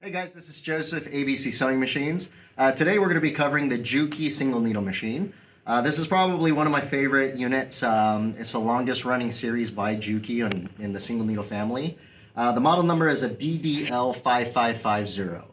Hey guys, this is Joseph, ABC Sewing Machines. Today we're going to be covering the Juki single needle machine. This is probably one of my favorite units. It's the longest running series by Juki in the single needle family. The model number is a DDL-5550.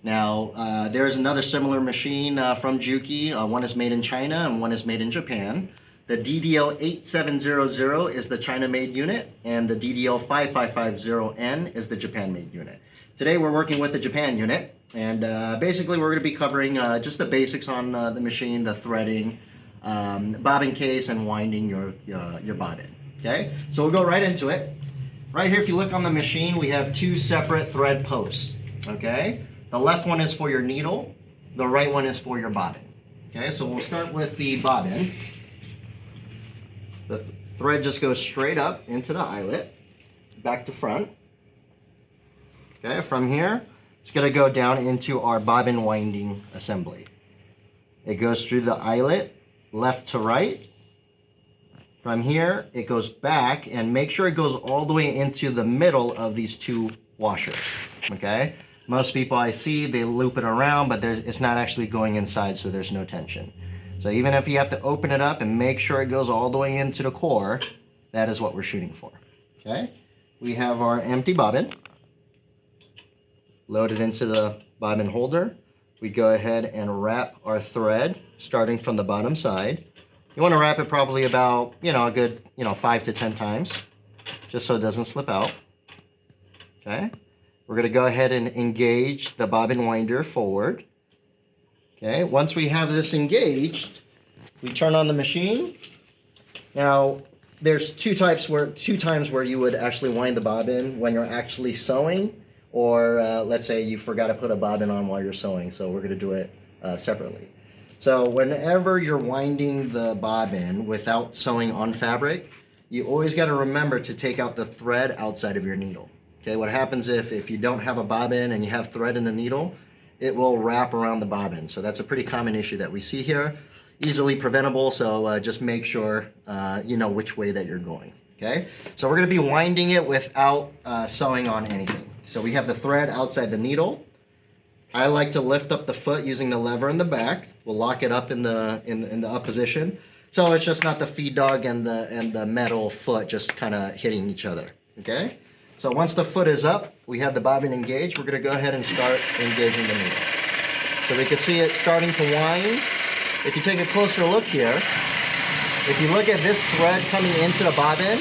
Now, there's another similar machine from Juki. One is made in China and one is made in Japan. The DDL-8700 is the China-made unit, and the DDL-5550N is the Japan-made unit. Today we're working with the Japan unit, and basically we're going to be covering just the basics on the machine, the threading, bobbin case, and winding your bobbin. Okay, so we'll go right into it. Right here, if you look on the machine, we have two separate thread posts. Okay, the left one is for your needle, the right one is for your bobbin. Okay, so we'll start with the bobbin. The thread just goes straight up into the eyelet, back to front. Okay, from here, it's going to go down into our bobbin winding assembly. It goes through the eyelet, left to right. From here, it goes back, and make sure it goes all the way into the middle of these two washers. Okay, most people I see, they loop it around, but it's not actually going inside, so there's no tension. So even if you have to open it up and make sure it goes all the way into the core, that is what we're shooting for. Okay, we have our empty bobbin. Load it into the bobbin holder. We go ahead and wrap our thread starting from the bottom side. You want to wrap it probably about, a good, 5 to 10 times, just so it doesn't slip out. Okay, we're going to go ahead and engage the bobbin winder forward. Okay, once we have this engaged, we turn on the machine. Now, there's two times where you would actually wind the bobbin: when you're actually sewing, or let's say you forgot to put a bobbin on while you're sewing, so we're going to do it separately. So whenever you're winding the bobbin without sewing on fabric, you always got to remember to take out the thread outside of your needle. Okay, what happens if you don't have a bobbin and you have thread in the needle, it will wrap around the bobbin. So that's a pretty common issue that we see here. Easily preventable, so just make sure you know which way that you're going. Okay, so we're going to be winding it without sewing on anything. So we have the thread outside the needle. I like to lift up the foot using the lever in the back. We'll lock it up in the up position, so it's just not the feed dog and the metal foot just kind of hitting each other. Okay, so once the foot is up, we have the bobbin engaged. We're going to go ahead and start engaging the needle. So we can see it starting to wind. If you take a closer look here, if you look at this thread coming into the bobbin,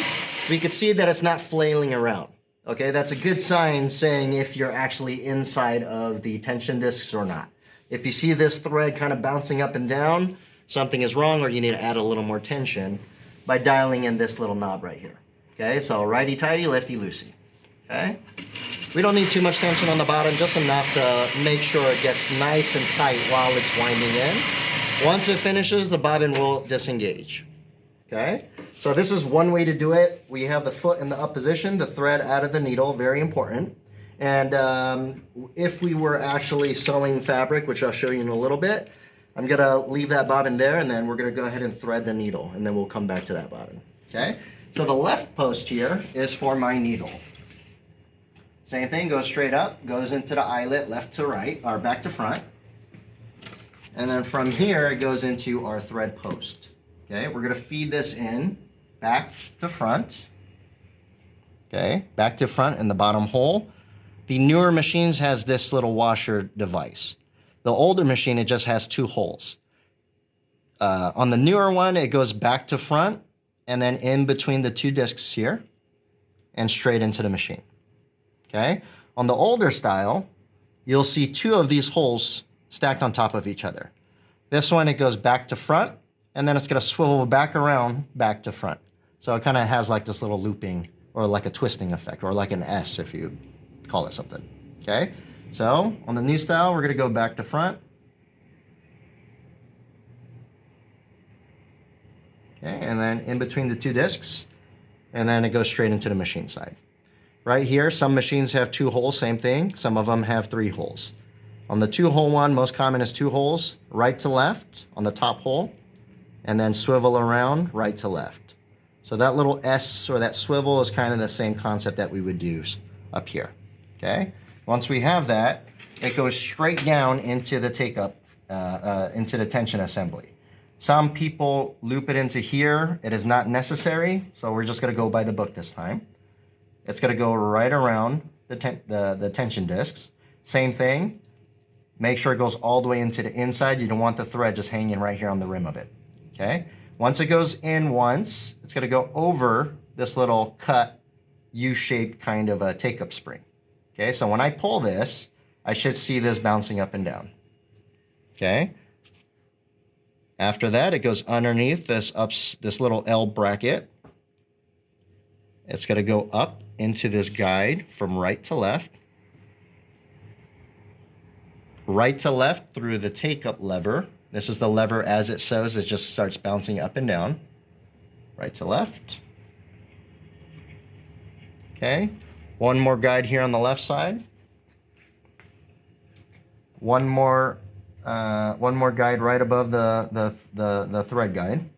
we can see that it's not flailing around. Okay, that's a good sign saying if you're actually inside of the tension discs or not. If you see this thread kind of bouncing up and down, something is wrong, or you need to add a little more tension by dialing in this little knob right here. Okay, so righty-tighty, lefty-loosey. Okay, we don't need too much tension on the bottom, just enough to make sure it gets nice and tight while it's winding in. Once it finishes, the bobbin will disengage. Okay, so this is one way to do it. We have the foot in the up position, the thread out of the needle, very important. And if we were actually sewing fabric, which I'll show you in a little bit, I'm gonna leave that bobbin there, and then we're gonna go ahead and thread the needle, and then we'll come back to that bobbin. Okay, so the left post here is for my needle. Same thing, goes straight up, goes into the eyelet, left to right, or back to front. And then from here, it goes into our thread post. Okay, we're going to feed this in back to front. Okay, back to front in the bottom hole. The newer machines has this little washer device. The older machine, it just has two holes. On the newer one, it goes back to front and then in between the two discs here and straight into the machine. Okay, on the older style, you'll see two of these holes stacked on top of each other. This one, it goes back to front, and then it's going to swivel back around, back to front. So it kind of has like this little looping, or like a twisting effect, or like an S if you call it something. Okay, so on the new style, we're going to go back to front. Okay, and then in between the two discs, and then it goes straight into the machine side. Right here, some machines have two holes, same thing. Some of them have three holes. On the two-hole one, most common is two holes, right to left on the top hole, and then swivel around right to left. So that little S or that swivel is kind of the same concept that we would use up here. Okay, once we have that, it goes straight down into the take-up, into the tension assembly. Some people loop it into here. It is not necessary, so we're just gonna go by the book this time. It's gonna go right around the tension discs. Same thing, make sure it goes all the way into the inside. You don't want the thread just hanging right here on the rim of it, okay? Once it goes in once, it's gonna go over this little cut U-shaped kind of a take-up spring. Okay, so when I pull this, I should see this bouncing up and down. Okay. After that, it goes underneath this little L bracket. It's going to go up into this guide from right to left. Right to left through the take-up lever. This is the lever as it sews. It just starts bouncing up and down. Right to left. Okay. One more guide here on the left side. One more guide right above the thread guide.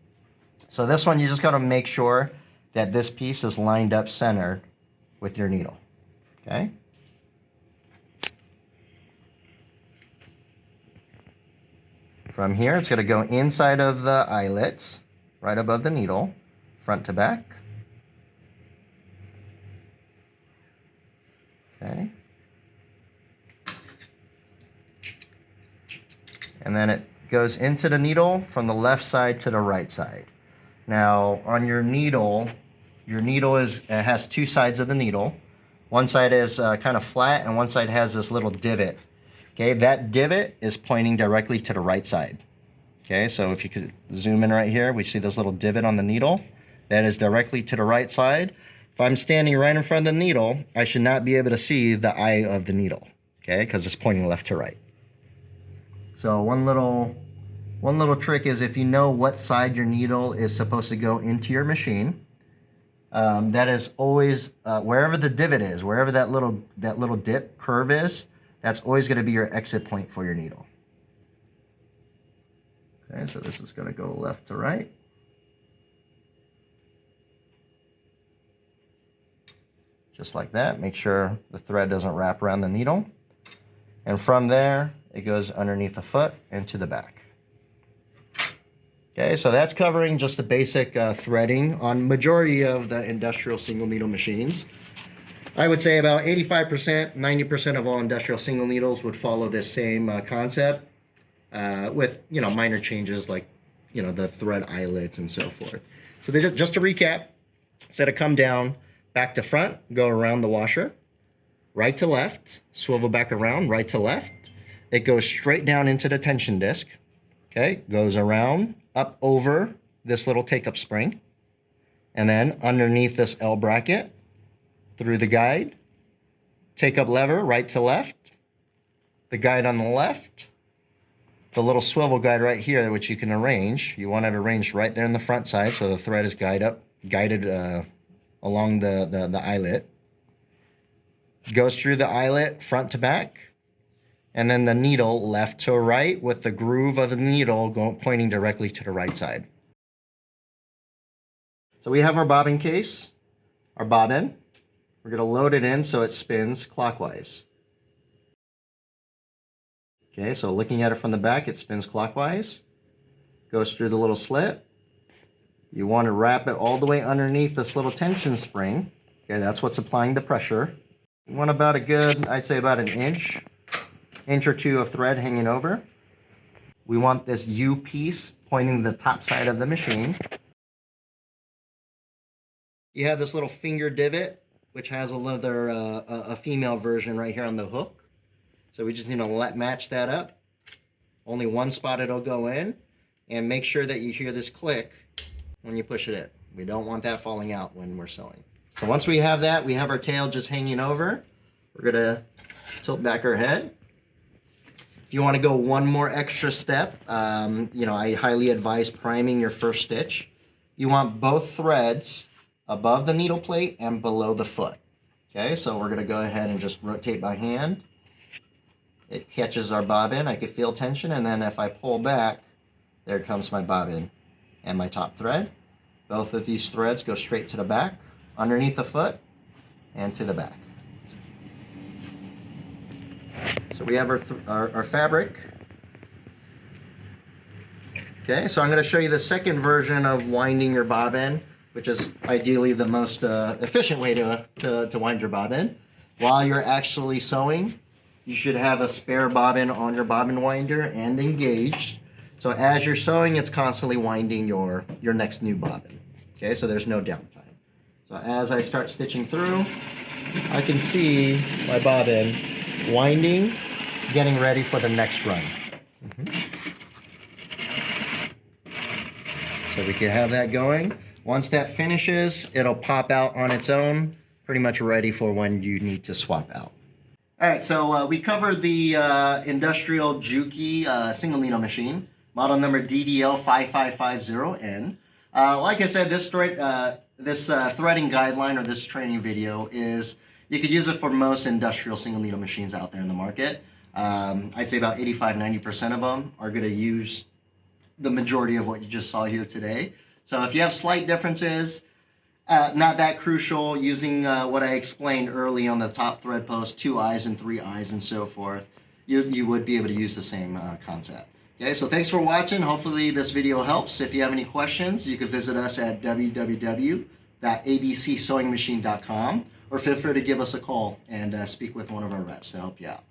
So this one, you just got to make sure that this piece is lined up centered with your needle. Okay. From here, it's going to go inside of the eyelets, right above the needle, front to back. Okay. And then it goes into the needle from the left side to the right side. Now, on your needle has two sides of the needle. One side is kind of flat, and one side has this little divot. Okay, that divot is pointing directly to the right side. Okay, so if you could zoom in right here, we see this little divot on the needle. That is directly to the right side. If I'm standing right in front of the needle, I should not be able to see the eye of the needle, okay, because it's pointing left to right. So one little trick is if you know what side your needle is supposed to go into your machine, that is always wherever the divot is, wherever that little dip curve is, that's always going to be your exit point for your needle. Okay, so this is going to go left to right. Just like that. Make sure the thread doesn't wrap around the needle. And from there, it goes underneath the foot and to the back. Okay, so that's covering just the basic threading on majority of the industrial single needle machines. I would say about 85%, 90% of all industrial single needles would follow this same concept with, minor changes like, the thread eyelets and so forth. So just to recap, instead of come down, back to front, go around the washer, right to left, swivel back around, right to left. It goes straight down into the tension disc, okay? Goes around, up over this little take-up spring, and then underneath this L bracket, through the guide, take-up lever, right to left, the guide on the left, the little swivel guide right here, which you can arrange. You want it arranged right there in the front side, so the thread is guided along the eyelet. Goes through the eyelet front to back, and then the needle left to right with the groove of the needle pointing directly to the right side. So we have our bobbin case, our bobbin. We're going to load it in so it spins clockwise. Okay, so looking at it from the back, it spins clockwise, goes through the little slit. You want to wrap it all the way underneath this little tension spring. Okay, that's what's applying the pressure. You want about a good, I'd say about an inch or two of thread hanging over. We want this U piece pointing to the top side of the machine. You have this little finger divot, which has a female version right here on the hook. So we just need to match that up. Only one spot it'll go in, and make sure that you hear this click when you push it in. We don't want that falling out when we're sewing. So once we have that, we have our tail just hanging over. We're gonna tilt back our head. If you want to go one more extra step, I highly advise priming your first stitch. You want both threads above the needle plate and below the foot. Okay, so we're gonna go ahead and just rotate by hand. It catches our bobbin. I can feel tension, and then if I pull back, there comes my bobbin and my top thread. Both of these threads go straight to the back, underneath the foot, and to the back. So we have our fabric. Okay, so I'm going to show you the second version of winding your bobbin, which is ideally the most efficient way to wind your bobbin. While you're actually sewing, you should have a spare bobbin on your bobbin winder and engaged. So as you're sewing, it's constantly winding your next new bobbin. Okay, so there's no downtime. So as I start stitching through, I can see my bobbin winding, getting ready for the next run. So we can have that going. Once that finishes, it'll pop out on its own, pretty much ready for when you need to swap out. All right, so we covered the industrial Juki single needle machine, model number DDL-5550N. Like I said, this threading guideline or this training video is, you could use it for most industrial single needle machines out there in the market. I'd say about 85–90% of them are going to use the majority of what you just saw here today. So if you have slight differences, not that crucial, using what I explained early on the top thread post, 2 eyes and 3 eyes and so forth, you would be able to use the same concept. Okay, so thanks for watching. Hopefully this video helps. If you have any questions, you can visit us at www.abcsewingmachine.com, or feel free to give us a call and speak with one of our reps to help you out.